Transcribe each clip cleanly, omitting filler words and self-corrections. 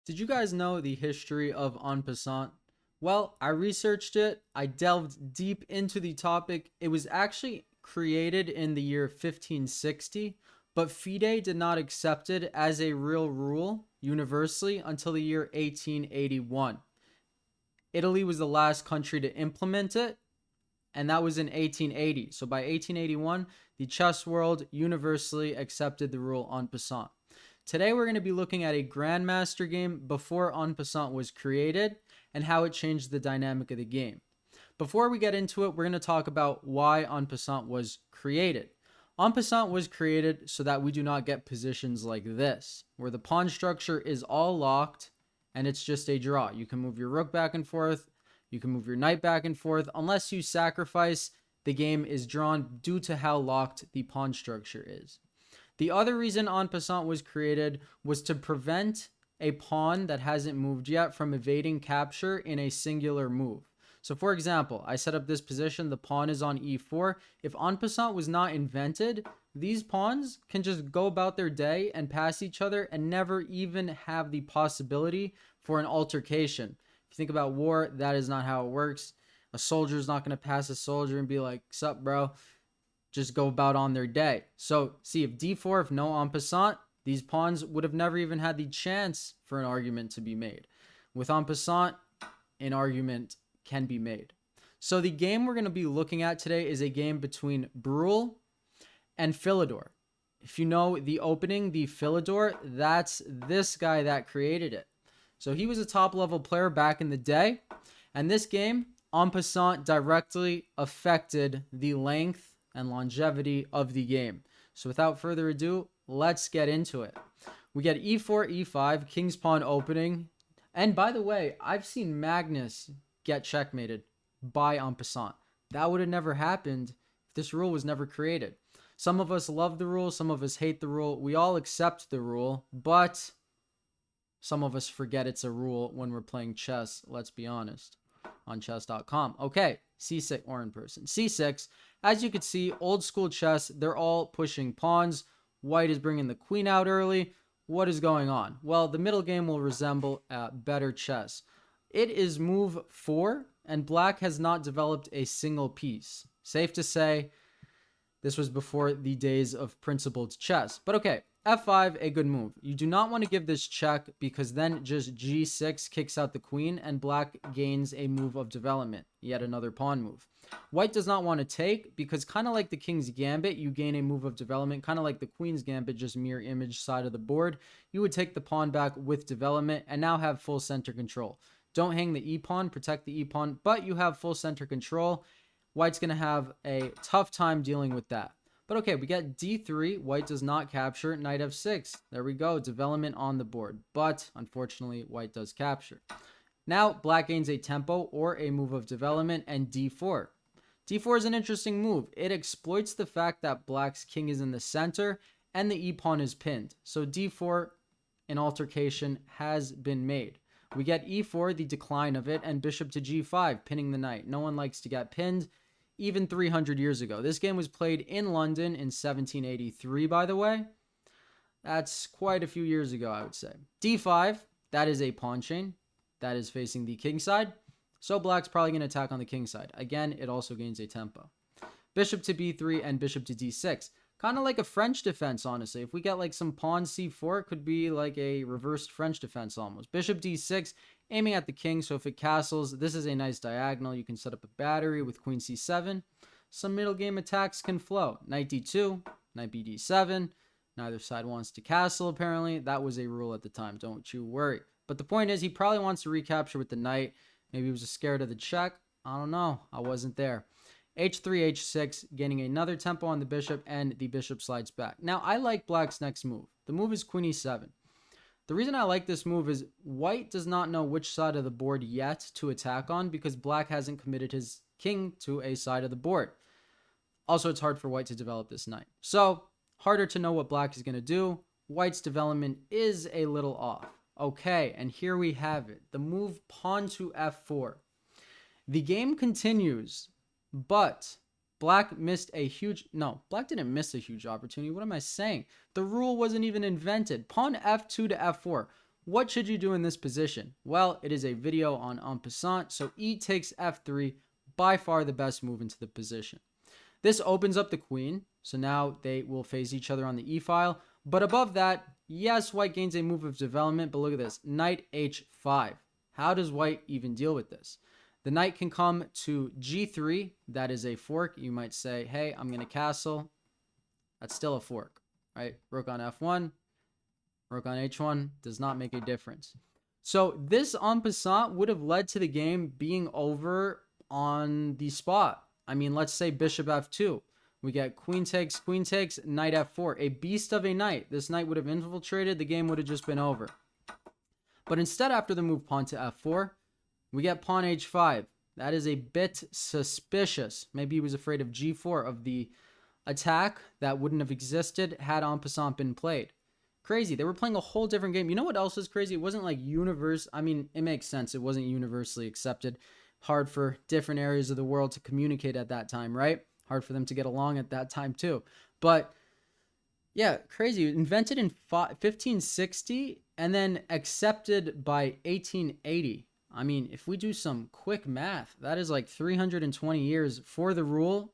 Did you guys know the history of En Passant? Well, I researched it. I delved deep into the topic. It was actually created in the year 1560, but FIDE did not accept it as a real rule universally until the year 1881. Italy was the last country to implement it, and that was in 1880. So by 1881, the chess world universally accepted the rule en passant. Today, we're going to be looking at a Grandmaster game before En Passant was created and how it changed the dynamic of the game. Before we get into it, we're going to talk about why En Passant was created. En Passant was created so that we do not get positions like this, where the pawn structure is all locked and it's just a draw. You can move your rook back and forth, you can move your knight back and forth. Unless you sacrifice, the game is drawn due to how locked the pawn structure is. The other reason En Passant was created was to prevent a pawn that hasn't moved yet from evading capture in a singular move. So for example, I set up this position, the pawn is on e4. If En Passant was not invented, these pawns can just go about their day and pass each other and never even have the possibility for an altercation. If you think about war, that is not how it works. A soldier is not going to pass a soldier and be like, "Sup, bro?" Just go about on their day. So see, if d4, if no en passant, these pawns would have never even had the chance for an argument to be made. With en passant, an argument can be made. So the game we're going to be looking at today is a game between Brule and Philidor. If you know the opening, the Philidor, that's this guy that created it. So he was a top level player back in the day. And this game, en passant, directly affected the length and longevity of the game. So without further ado, let's get into it. We get e4, e5, king's pawn opening. And by the way, I've seen Magnus get checkmated by en passant. That would have never happened if this rule was never created. Some of us love the rule, some of us hate the rule. We all accept the rule, but some of us forget it's a rule when we're playing chess, let's be honest, on chess.com. Okay, c6 or in person. c6, as you can see, old school chess, they're all pushing pawns. White is bringing the queen out early. What is going on? Well, the middle game will resemble better chess. It is move 4, and black has not developed a single piece. Safe to say, this was before the days of principled chess. But okay, f5, a good move. You do not want to give this check because then just g6 kicks out the queen and black gains a move of development, yet another pawn move. White does not want to take because kind of like the king's gambit, you gain a move of development, kind of like the queen's gambit, just mirror image side of the board. You would take the pawn back with development and now have full center control. Don't hang the e-pawn, protect the e-pawn, but you have full center control. White's going to have a tough time dealing with that. But okay, we get d3. White does not capture. Knight f6. There we go. Development on the board. But unfortunately, white does capture. Now, black gains a tempo or a move of development and d4. d4 is an interesting move. It exploits the fact that black's king is in the center and the e-pawn is pinned. So d4, an altercation has been made. We get e4, the decline of it, and bishop to g5, pinning the knight. No one likes to get pinned. Even 300 years ago. This game was played in London in 1783, by the way. That's quite a few years ago, I would say. d5, that is a pawn chain. That is facing the king side. So black's probably going to attack on the king side. Again, it also gains a tempo. Bishop to b3 and bishop to d6. Kind of like a French defense, honestly. If we get like some pawn c4, it could be like a reversed French defense almost. Bishop d6, aiming at the king, so if it castles, this is a nice diagonal. You can set up a battery with queen c7. Some middle game attacks can flow. Knight d2, knight b d7. Neither side wants to castle, apparently. That was a rule at the time, don't you worry. But the point is, he probably wants to recapture with the knight. Maybe he was scared of the check. I don't know. I wasn't there. h3, h6, gaining another tempo on the bishop, and the bishop slides back. Now, I like black's next move. The move is queen e7. The reason I like this move is white does not know which side of the board yet to attack on because black hasn't committed his king to a side of the board. Also, it's hard for white to develop this knight. So, harder to know what black is going to do. White's development is a little off. Okay, and here we have it. The move pawn to f4. The game continues, but black missed a huge... No, black didn't miss a huge opportunity. What am I saying? The rule wasn't even invented. Pawn f2 to f4. What should you do in this position? Well, it is a video on En Passant, so e takes f3, by far the best move into the position. This opens up the queen, so now they will face each other on the e-file. But above that, yes, white gains a move of development, but look at this, knight h5. How does white even deal with this? The knight can come to g3, that is a fork. You might say, hey, I'm going to castle. That's still a fork, right? Rook on f1, rook on h1 does not make a difference. So this en passant would have led to the game being over on the spot. I mean, let's say bishop f2. We get queen takes, knight f4. A beast of a knight. This knight would have infiltrated. The game would have just been over. But instead, after the move pawn to f4, we get pawn h5. That is a bit suspicious. Maybe he was afraid of g4, of the attack that wouldn't have existed had en passant been played. Crazy. They were playing a whole different game. You know what else is crazy? It wasn't like I mean, it makes sense. It wasn't universally accepted. Hard for different areas of the world to communicate at that time, right? Hard for them to get along at that time too. But yeah, crazy. Invented in 1560 and then accepted by 1880. I mean, if we do some quick math, that is like 320 years for the rule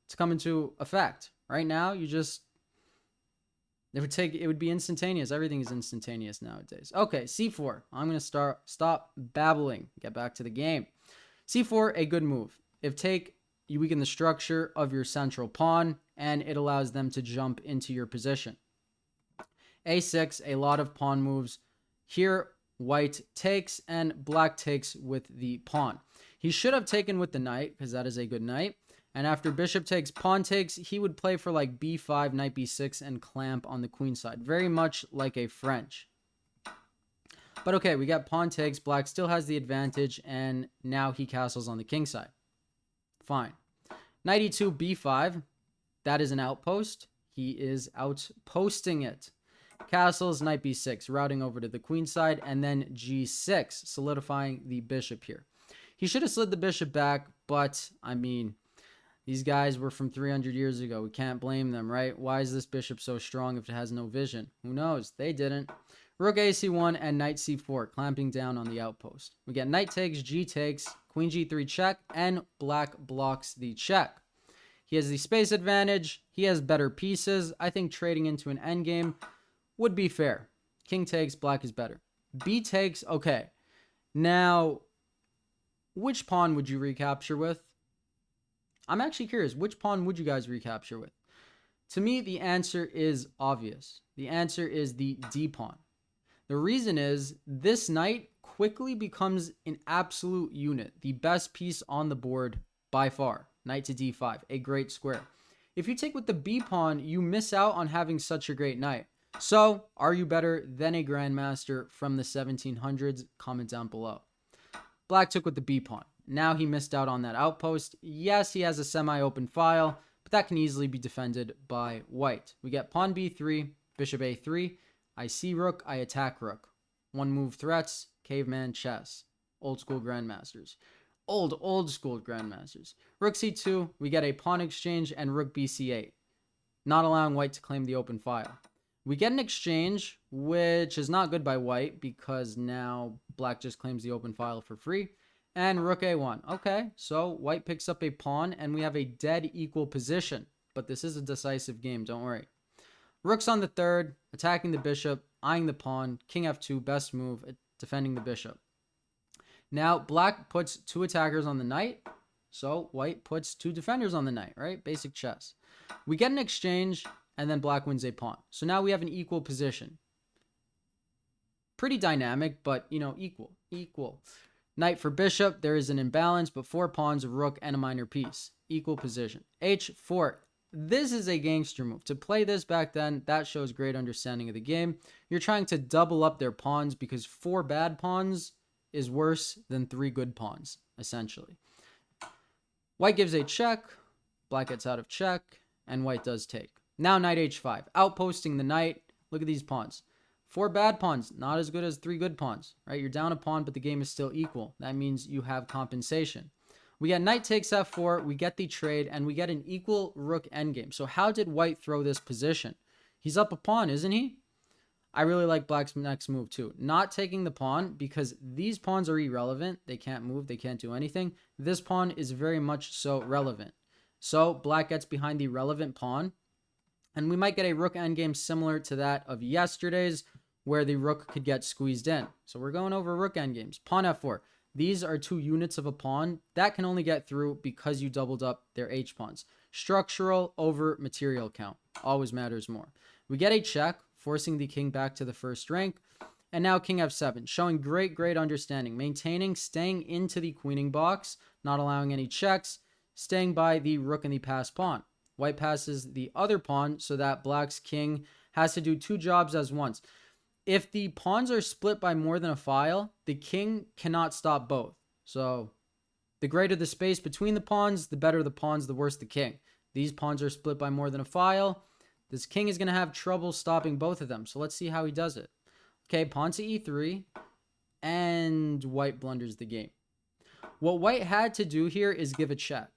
to come into effect. Right now, it would be instantaneous. Everything is instantaneous nowadays. Okay, c4. I'm going to stop babbling. Get back to the game. c4, a good move. If take, you weaken the structure of your central pawn, and it allows them to jump into your position. a6, a lot of pawn moves. Here, white takes, and black takes with the pawn. He should have taken with the knight, because that is a good knight. And after bishop takes, pawn takes, he would play for like b5, knight b6, and clamp on the queen side. Very much like a French. But okay, we got pawn takes. Black still has the advantage, and now he castles on the king side. Fine. Knight e2, b5. That is an outpost. He is outposting it. Castles, knight b6, routing over to the queen side, and then g6, solidifying the bishop here. He should have slid the bishop back, but, I mean, these guys were from 300 years ago. We can't blame them, right? Why is this bishop so strong if it has no vision? Who knows? They didn't. Rook ac1 and knight c4, clamping down on the outpost. We get knight takes, g takes, queen g3 check, and black blocks the check. He has the space advantage. He has better pieces. I think trading into an endgame would be fair. King takes, black is better. B takes, okay. Now, which pawn would you recapture with? I'm actually curious, which pawn would you guys recapture with? To me, the answer is obvious. The answer is the D pawn. The reason is this knight quickly becomes an absolute unit, the best piece on the board by far. Knight to d5, a great square. If you take with the B pawn, you miss out on having such a great knight. So, are you better than a Grandmaster from the 1700s? Comment down below. Black took with the B pawn. Now he missed out on that outpost. Yes, he has a semi-open file, but that can easily be defended by white. We get pawn b3, bishop a3. I see rook, I attack rook. One move threats, caveman chess. Old school Grandmasters. Old school Grandmasters. Rook c2, we get a pawn exchange, and rook bc8. Not allowing white to claim the open file. We get an exchange, which is not good by white because now black just claims the open file for free. And rook a1. Okay, so white picks up a pawn, and we have a dead equal position. But this is a decisive game, don't worry. Rook's on the third, attacking the bishop, eyeing the pawn. King f2, best move, defending the bishop. Now, black puts two attackers on the knight. So white puts two defenders on the knight, right? Basic chess. We get an exchange, and then black wins a pawn. So now we have an equal position. Pretty dynamic, but, you know, equal. Knight for bishop, there is an imbalance, but 4 pawns, a rook, and a minor piece. Equal position. h4. This is a gangster move. To play this back then, that shows great understanding of the game. You're trying to double up their pawns because 4 bad pawns is worse than 3 good pawns, essentially. White gives a check, black gets out of check, and white does take. Now knight h5, outposting the knight. Look at these pawns. 4 bad pawns, not as good as 3 good pawns, right? You're down a pawn, but the game is still equal. That means you have compensation. We get knight takes f4, we get the trade, and we get an equal rook endgame. So how did white throw this position? He's up a pawn, isn't he? I really like black's next move too. Not taking the pawn because these pawns are irrelevant. They can't move. They can't do anything. This pawn is very much so relevant. So black gets behind the relevant pawn. And we might get a rook endgame similar to that of yesterday's where the rook could get squeezed in. So we're going over rook endgames. Pawn f4. These are 2 units of a pawn that can only get through because you doubled up their h-pawns. Structural over material count. Always matters more. We get a check, forcing the king back to the first rank. And now king f7, showing great understanding. Maintaining, staying into the queening box, not allowing any checks, staying by the rook and the passed pawn. White passes the other pawn so that black's king has to do 2 jobs as once. If the pawns are split by more than a file, the king cannot stop both. So the greater the space between the pawns, the better the pawns, the worse the king. These pawns are split by more than a file. This king is going to have trouble stopping both of them. So let's see how he does it. Okay, pawn to e3, and white blunders the game. What white had to do here is give a check.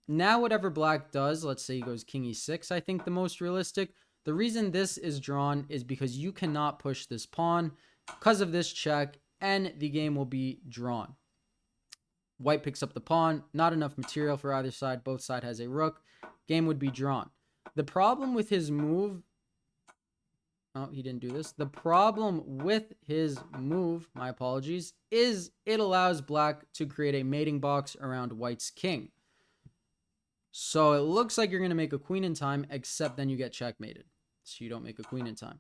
Now whatever black does, let's say he goes king e6, I think the most realistic. The reason this is drawn is because you cannot push this pawn because of this check, and the game will be drawn. White picks up the pawn, not enough material for either side, both side has a rook, game would be drawn. The problem with his move, oh, he didn't do this. The problem with his move, my apologies, is it allows black to create a mating box around white's king. So it looks like you're going to make a queen in time, except then you get checkmated. So you don't make a queen in time.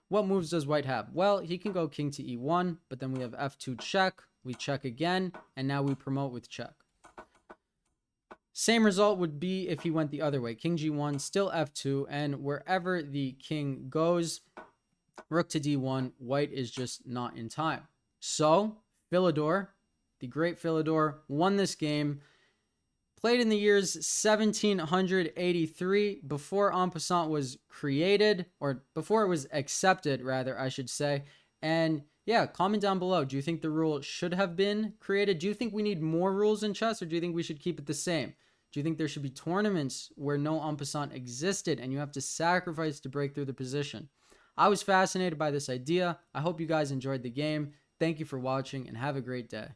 What moves does white have? Well, he can go king to e1, but then we have f2 check. We check again, and now we promote with check. Same result would be if he went the other way. King g1, still f2, and wherever the king goes, rook to d1, white is just not in time. So, Philidor, the great Philidor, won this game. Played in the years 1783, before En Passant was created, or before it was accepted, rather, I should say. And yeah, comment down below. Do you think the rule should have been created? Do you think we need more rules in chess, or do you think we should keep it the same? Do you think there should be tournaments where no En Passant existed and you have to sacrifice to break through the position? I was fascinated by this idea. I hope you guys enjoyed the game. Thank you for watching and have a great day.